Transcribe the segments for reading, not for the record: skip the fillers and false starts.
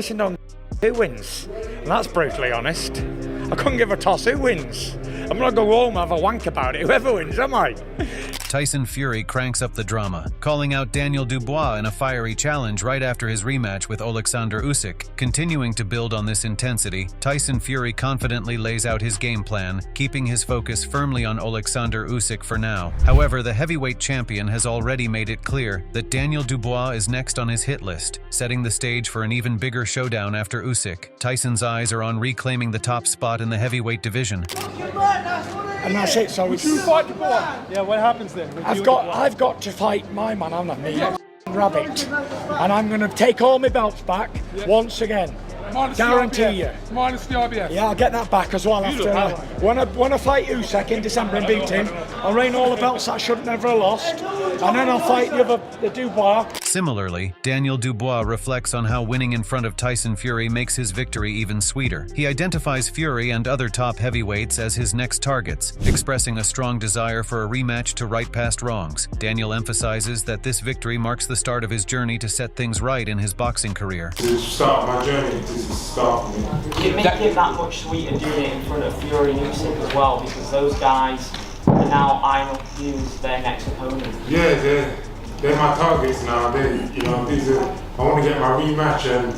Tyson don't who wins, and that's brutally honest. I couldn't give a toss who wins. I'm not going to go home and have a wank about it. Whoever wins, am I? Tyson Fury cranks up the drama, calling out Daniel Dubois in a fiery challenge right after his rematch with Alexander Usyk. Continuing to build on this intensity, Tyson Fury confidently lays out his game plan, keeping his focus firmly on Alexander Usyk for now. However, the heavyweight champion has already made it clear that Daniel Dubois is next on his hit list, setting the stage for an even bigger showdown after Usyk. Tyson's eyes are on reclaiming the top spot in the heavyweight division. And that's it, so it's... You fight Dubois. Yeah, what happens then? I've got to fight my man, haven't I? Yeah. Rabbit. And I'm going to take all my belts back once again. Guarantee you. Minus the IBF. Yeah, I'll get that back as well after. When I fight Usyk in December and beat him, I'll reign all the belts that I should never have lost. And then I'll fight the Dubois. Similarly, Daniel Dubois reflects on how winning in front of Tyson Fury makes his victory even sweeter. He identifies Fury and other top heavyweights as his next targets, expressing a strong desire for a rematch to right past wrongs. Daniel emphasizes that this victory marks the start of his journey to set things right in his boxing career. To start my journey, this is start for me. It makes it that much sweeter doing it in front of Fury and Usyk as well, because those guys are now eyeing up you as their next opponent. Yeah, they're my targets now. I want to get my rematch and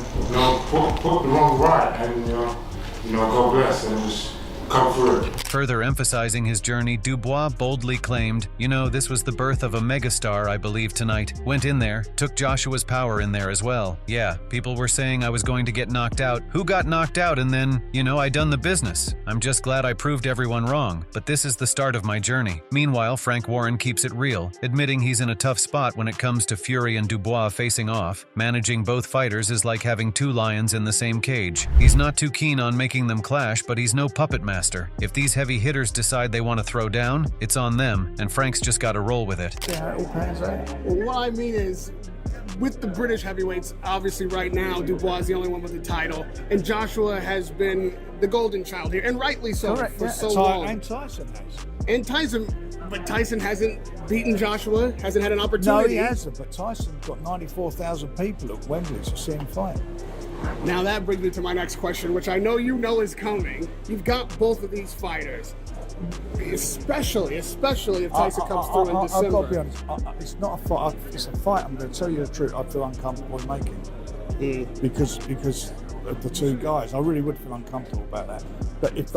put the wrong right and God bless and just come through it. Further emphasizing his journey, Dubois boldly claimed, this was the birth of a megastar, I believe, tonight. Went in there, took Joshua's power in there as well. Yeah, people were saying I was going to get knocked out. Who got knocked out? And then, I done the business. I'm just glad I proved everyone wrong, but this is the start of my journey. Meanwhile, Frank Warren keeps it real, admitting he's in a tough spot when it comes to Fury and Dubois facing off. Managing both fighters is like having two lions in the same cage. He's not too keen on making them clash, but he's no puppet master. If these heavy hitters decide they want to throw down, it's on them, and Frank's just got to roll with it. Yeah, it all pans out. Well, what I mean is, with the British heavyweights, obviously right now, Dubois is the only one with the title, and Joshua has been the golden child here, and rightly so. Correct, for so long. And Tyson has. And but Tyson hasn't beaten Joshua, hasn't had an opportunity. No, he hasn't, but Tyson's got 94,000 people at Wembley to see him fight. Now that brings me to my next question, which I know is coming. You've got both of these fighters, especially if Tyson comes through in December. I've got to be honest, it's not a fight. It's a fight. I'm going to tell you the truth. I feel uncomfortable in making because of the two guys. I really would feel uncomfortable about that. But if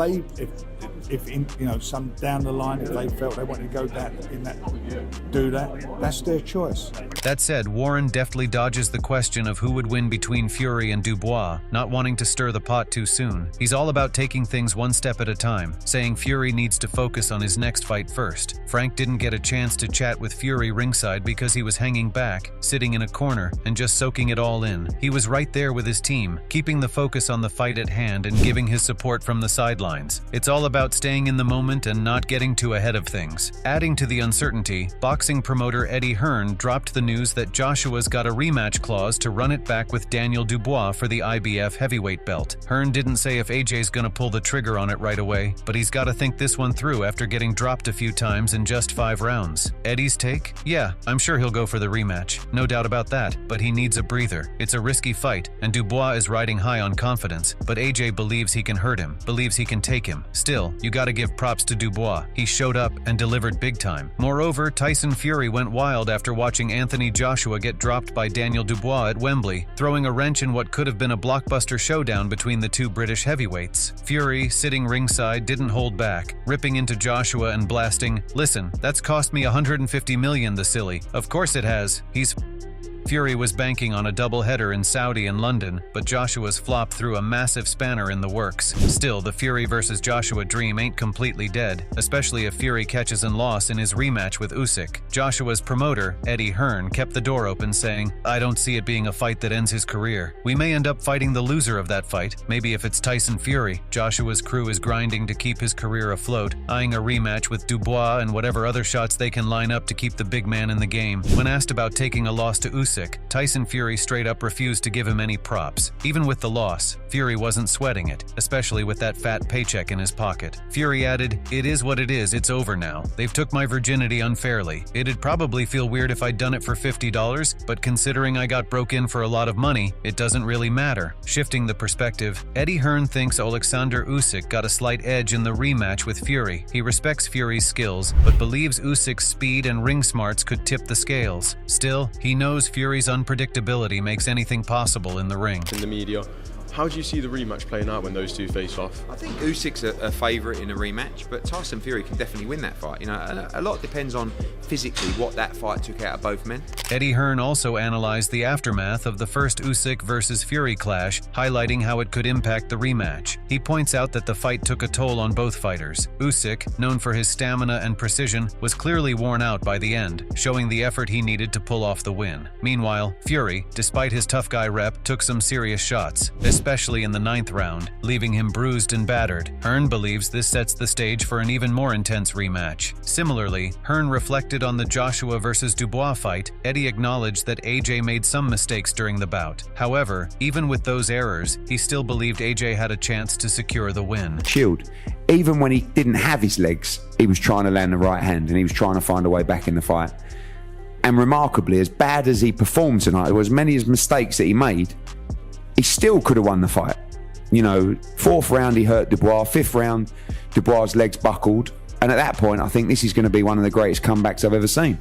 some down the line, if they felt they wanted to go down in that, do that, that's their choice. That said, Warren deftly dodges the question of who would win between Fury and Dubois, not wanting to stir the pot too soon. He's all about taking things one step at a time, saying Fury needs to focus on his next fight first. Frank didn't get a chance to chat with Fury ringside because he was hanging back, sitting in a corner, and just soaking it all in. He was right there with his team, keeping the focus on the fight at hand and giving his support from the sidelines. It's all about staying in the moment and not getting too ahead of things. Adding to the uncertainty, boxing promoter Eddie Hearn dropped the news that Joshua's got a rematch clause to run it back with Daniel Dubois for the IBF heavyweight belt. Hearn didn't say if AJ's gonna pull the trigger on it right away, but he's gotta think this one through after getting dropped a few times in just 5 rounds. Eddie's take? Yeah, I'm sure he'll go for the rematch. No doubt about that, but he needs a breather. It's a risky fight, and Dubois is riding high on confidence, but AJ believes he can hurt him, believes he can take him. Still, you gotta give props to Dubois. He showed up and delivered big time. Moreover, Tyson Fury went wild after watching Anthony Joshua get dropped by Daniel Dubois at Wembley, throwing a wrench in what could have been a blockbuster showdown between the two British heavyweights. Fury, sitting ringside, didn't hold back, ripping into Joshua and blasting, "Listen, that's cost me $150 million, the silly." Of course it has. Fury was banking on a doubleheader in Saudi and London, but Joshua's flop threw a massive spanner in the works. Still, the Fury versus Joshua dream ain't completely dead, especially if Fury catches and loss in his rematch with Usyk. Joshua's promoter, Eddie Hearn, kept the door open, saying, "I don't see it being a fight that ends his career. We may end up fighting the loser of that fight, maybe if it's Tyson Fury." Joshua's crew is grinding to keep his career afloat, eyeing a rematch with Dubois and whatever other shots they can line up to keep the big man in the game. When asked about taking a loss to Usyk, Tyson Fury straight up refused to give him any props. Even with the loss, Fury wasn't sweating it, especially with that fat paycheck in his pocket. Fury added, "It is what it is, it's over now. They've took my virginity unfairly. It'd probably feel weird if I'd done it for $50, but considering I got broke in for a lot of money, it doesn't really matter." Shifting the perspective, Eddie Hearn thinks Alexander Usyk got a slight edge in the rematch with Fury. He respects Fury's skills, but believes Usyk's speed and ring smarts could tip the scales. Still, he knows Fury's unpredictability makes anything possible in the ring. In the media, how do you see the rematch playing out when those two face off? I think Usyk's a favourite in a rematch, but Tyson Fury can definitely win that fight. You know, a lot depends on physically what that fight took out of both men. Eddie Hearn also analyzed the aftermath of the first Usyk versus Fury clash, highlighting how it could impact the rematch. He points out that the fight took a toll on both fighters. Usyk, known for his stamina and precision, was clearly worn out by the end, showing the effort he needed to pull off the win. Meanwhile, Fury, despite his tough guy rep, took some serious shots, especially in the 9th round, leaving him bruised and battered. Hearn believes this sets the stage for an even more intense rematch. Similarly, Hearn reflected on the Joshua versus Dubois fight. Eddie acknowledged that AJ made some mistakes during the bout. However, even with those errors, he still believed AJ had a chance to secure the win. Shield, even when he didn't have his legs, he was trying to land the right hand and he was trying to find a way back in the fight. And remarkably, as bad as he performed tonight, there was many as mistakes that he made, he still could have won the fight. You know, 4th round he hurt Dubois, 5th round Dubois' legs buckled, and at that point I think this is going to be one of the greatest comebacks I've ever seen.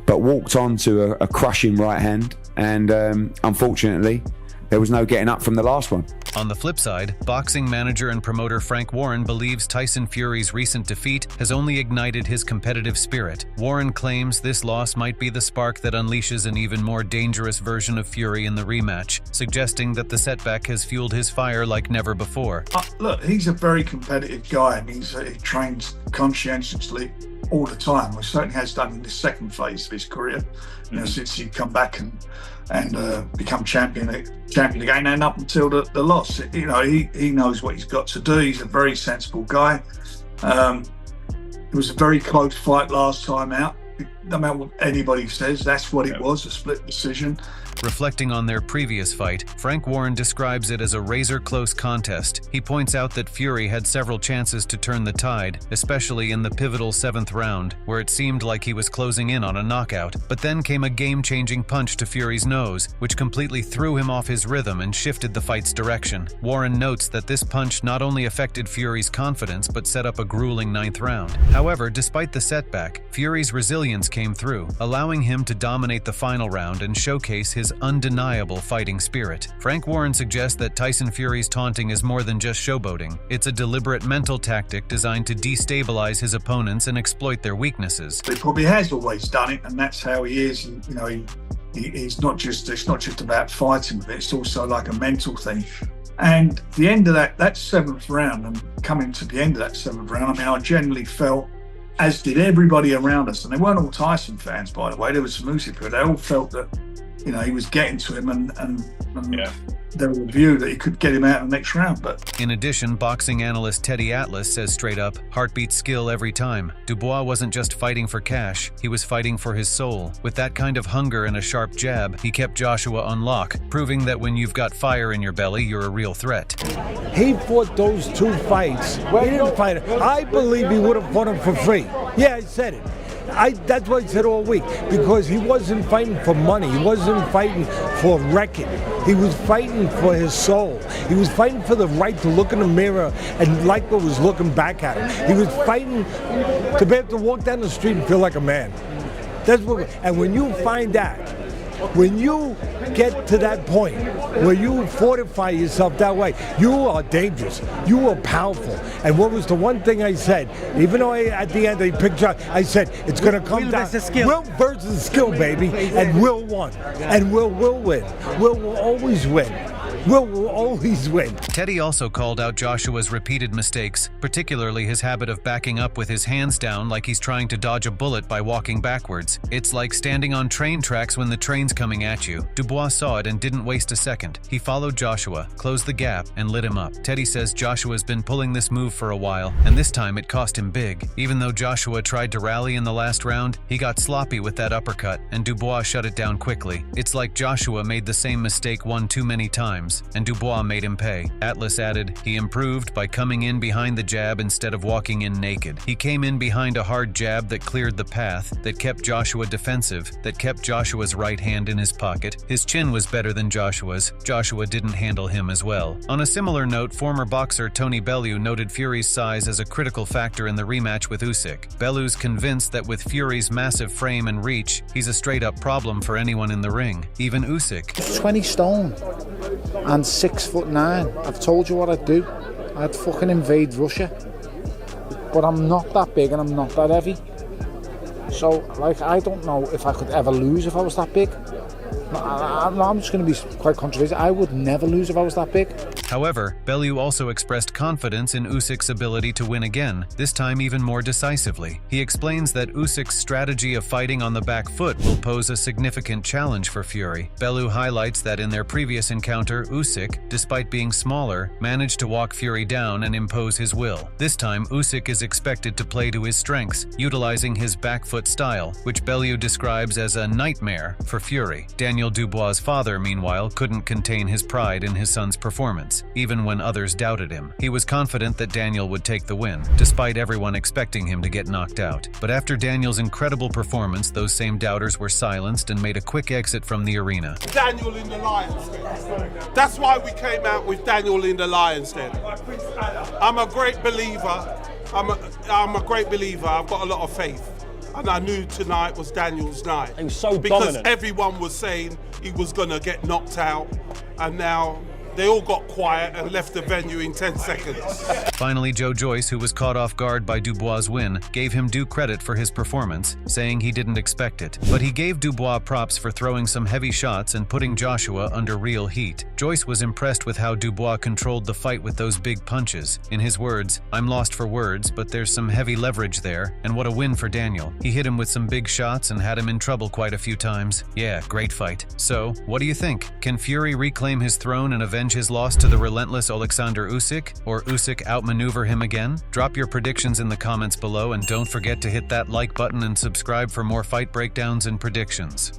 But walked on to a crushing right hand, and unfortunately there was no getting up from the last one. On the flip side, boxing manager and promoter Frank Warren believes Tyson Fury's recent defeat has only ignited his competitive spirit. Warren claims this loss might be the spark that unleashes an even more dangerous version of Fury in the rematch, suggesting that the setback has fueled his fire like never before. Look, he's a very competitive guy, and he trains conscientiously all the time. Well, he certainly has done in the second phase of his career, you know, since he'd come back and become champion again, and up until the loss. You know, he knows what he's got to do. He's a very sensible guy. It was a very close fight last time out. No matter what anybody says, that's what it was, a split decision. Reflecting on their previous fight, Frank Warren describes it as a razor-close contest. He points out that Fury had several chances to turn the tide, especially in the pivotal 7th round, where it seemed like he was closing in on a knockout. But then came a game-changing punch to Fury's nose, which completely threw him off his rhythm and shifted the fight's direction. Warren notes that this punch not only affected Fury's confidence, but set up a grueling 9th round. However, despite the setback, Fury's resilience came through, allowing him to dominate the final round and showcase his undeniable fighting spirit. Frank Warren suggests that Tyson Fury's taunting is more than just showboating. It's a deliberate mental tactic designed to destabilize his opponents and exploit their weaknesses. He probably has always done it, and that's how he is. You know, it's not just about fighting with it, it's also like a mental thing. And the end of that 7th round, and coming to the end of that 7th round, I mean, I generally felt, as did everybody around us, and they weren't all Tyson fans, by the way, there was some Usyk, but they all felt that, you know, he was getting to him, and there was a view that he could get him out in the next round. But in addition, boxing analyst Teddy Atlas says straight up, heart beats skill every time. Dubois wasn't just fighting for cash, he was fighting for his soul. With that kind of hunger and a sharp jab, he kept Joshua on lock, proving that when you've got fire in your belly, you're a real threat. He fought those 2 fights. He didn't fight it. I believe he would have fought him for free. Yeah, I said it. That's what I said all week, because he wasn't fighting for money. He wasn't fighting for record. He was fighting for his soul. He was fighting for the right to look in the mirror and like what was looking back at him. He was fighting to be able to walk down the street and feel like a man. That's what. And when you find that, when you get to that point where you fortify yourself that way, you are dangerous. You are powerful. And what was the one thing I said? Even though at the end they picked up, I said it's going to come down. Will versus skill, baby, and Will won, and Will win. Will always win. We'll always win. Teddy also called out Joshua's repeated mistakes, particularly his habit of backing up with his hands down like he's trying to dodge a bullet by walking backwards. It's like standing on train tracks when the train's coming at you. Dubois saw it and didn't waste a second. He followed Joshua, closed the gap, and lit him up. Teddy says Joshua's been pulling this move for a while, and this time it cost him big. Even though Joshua tried to rally in the last round, he got sloppy with that uppercut, and Dubois shut it down quickly. It's like Joshua made the same mistake one too many times, and Dubois made him pay. Atlas added, he improved by coming in behind the jab instead of walking in naked. He came in behind a hard jab that cleared the path, that kept Joshua defensive, that kept Joshua's right hand in his pocket. His chin was better than Joshua's. Joshua didn't handle him as well. On a similar note, former boxer Tony Bellew noted Fury's size as a critical factor in the rematch with Usyk. Bellew's convinced that with Fury's massive frame and reach, he's a straight-up problem for anyone in the ring, even Usyk. 20 stone and 6'9". I've told you what I'd do. I'd fucking invade Russia. But I'm not that big and I'm not that heavy. So, like, I don't know if I could ever lose if I was that big. I'm just going to be quite controversial. I would never lose if I was that big. However, Bellew also expressed confidence in Usyk's ability to win again, this time even more decisively. He explains that Usyk's strategy of fighting on the back foot will pose a significant challenge for Fury. Bellew highlights that in their previous encounter, Usyk, despite being smaller, managed to walk Fury down and impose his will. This time, Usyk is expected to play to his strengths, utilizing his back foot style, which Bellew describes as a nightmare for Fury. Daniel Dubois' father, meanwhile, couldn't contain his pride in his son's performance, even when others doubted him. He was confident that Daniel would take the win, despite everyone expecting him to get knocked out. But after Daniel's incredible performance, those same doubters were silenced and made a quick exit from the arena. Daniel in the Lions Den. That's why we came out with Daniel in the Lions Den. I'm a great believer. I'm a great believer. I've got a lot of faith. And I knew tonight was Daniel's night. He was so because dominant. Everyone was saying he was going to get knocked out, and now they all got quiet and left the venue in 10 seconds. Finally, Joe Joyce, who was caught off guard by Dubois' win, gave him due credit for his performance, saying he didn't expect it. But he gave Dubois props for throwing some heavy shots and putting Joshua under real heat. Joyce was impressed with how Dubois controlled the fight with those big punches. In his words, "I'm lost for words, but there's some heavy leverage there, and what a win for Daniel. He hit him with some big shots and had him in trouble quite a few times. Yeah, great fight." So, what do you think? Can Fury reclaim his throne and avenge his loss to the relentless Alexander Usyk, or Usyk outmaneuver him again? Drop your predictions in the comments below, and don't forget to hit that like button and subscribe for more fight breakdowns and predictions.